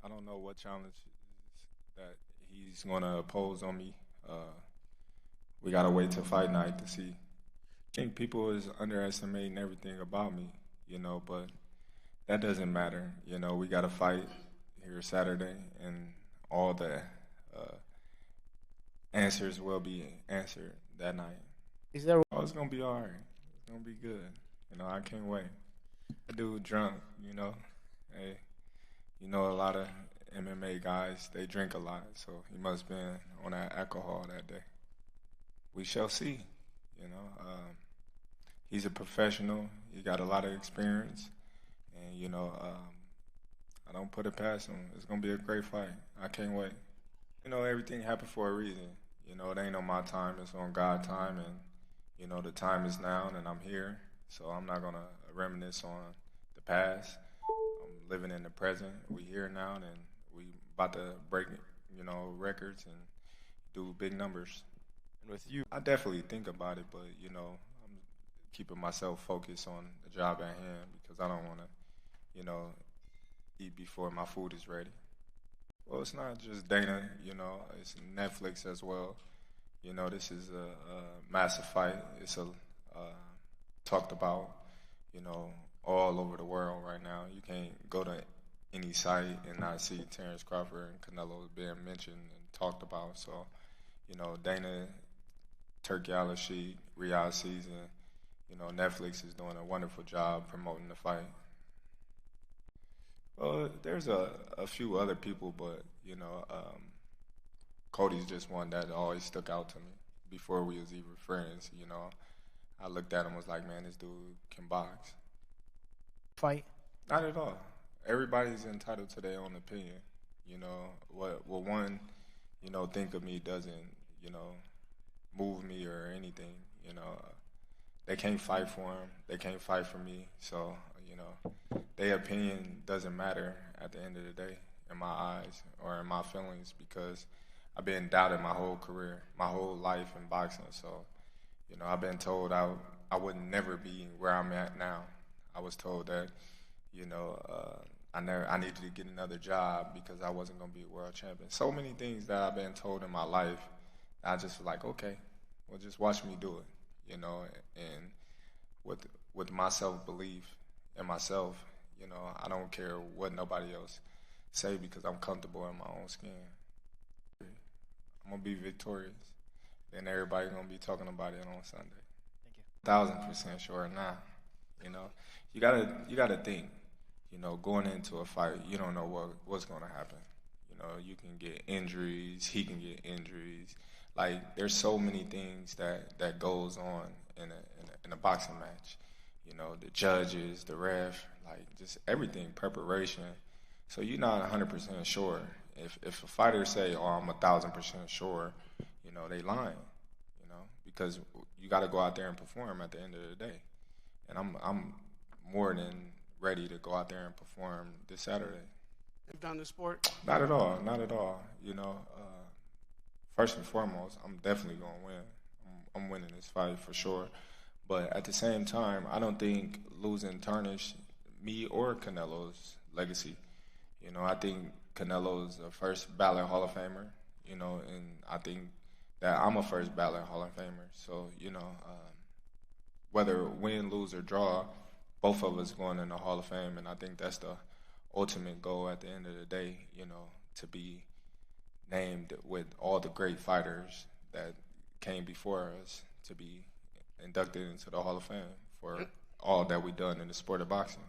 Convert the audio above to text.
I don't know what challenge that he's gonna pose on me. We gotta wait till fight night to see. I think people is underestimating everything about me, but that doesn't matter. We gotta fight here Saturday, and all the uh, answers will be answered that night. Is there Oh, it's gonna be all right. It's gonna be good. I can't wait. I do drunk. Hey, a lot of MMA guys they drink a lot, so he must been on that alcohol that day. We shall see. He's a professional. He got a lot of experience, and I don't put it past him. It's gonna be a great fight. I can't wait. Everything happened for a reason. It ain't on my time. It's on God's time, and the time is now, and I'm here. So I'm not gonna reminisce on the past. I'm living in the present. We here now, and we about to break, records and do big numbers. and with you? I definitely think about it, but I'm keeping myself focused on the job at hand because I don't want to, eat before my food is ready. Well, it's not just Dana, it's Netflix as well. This is a massive fight. It's talked about, you know, all over the world right now. You can't go to any site and not see Terence Crawford and Canelo being mentioned and talked about. So, Dana, Turkey Sheet, Riyadh season, Netflix is doing a wonderful job promoting the fight. Well, there's a few other people, but Cody's just one that always stuck out to me before we was even friends. I looked at him and was like, man, this dude can box. Fight. Not at all. Everybody's entitled to their own opinion. What one think of me doesn't move me or anything. They can't fight for him. They can't fight for me. So their opinion doesn't matter at the end of the day in my eyes or in my feelings because I've been doubted my whole career, my whole life in boxing. So I've been told I would never be where I'm at now. I was told that I needed to get another job because I wasn't gonna be a world champion. So many things that I've been told in my life. I just was like, okay, well, just watch me do it, and with my self belief in myself, I don't care what nobody else say because I'm comfortable in my own skin. I'm gonna be victorious. Then everybody gonna be talking about it on Sunday. Thank you. 1,000% sure now. You know, you gotta think. Going into a fight, you don't know what's gonna happen. You can get injuries. He can get injuries. Like there's so many things that goes on in a boxing match. The judges, the ref, like just everything, preparation. So you're not 100% sure. If a fighter say, "Oh, I'm 1,000% sure," they lying. Because you got to go out there and perform at the end of the day. And I'm more than ready to go out there and perform this Saturday. You've done the sport. Not at all, not at all. First and foremost, I'm definitely gonna win. I'm winning this fight for sure. But at the same time, I don't think losing tarnish me or Canelo's legacy. I think Canelo's a first ballot Hall of Famer. And I think that I'm a first ballot Hall of Famer. So whether win, lose, or draw, both of us going in the Hall of Fame, and I think that's the ultimate goal at the end of the day. To be named with all the great fighters that came before us to be inducted into the Hall of Fame for all that we done in the sport of boxing.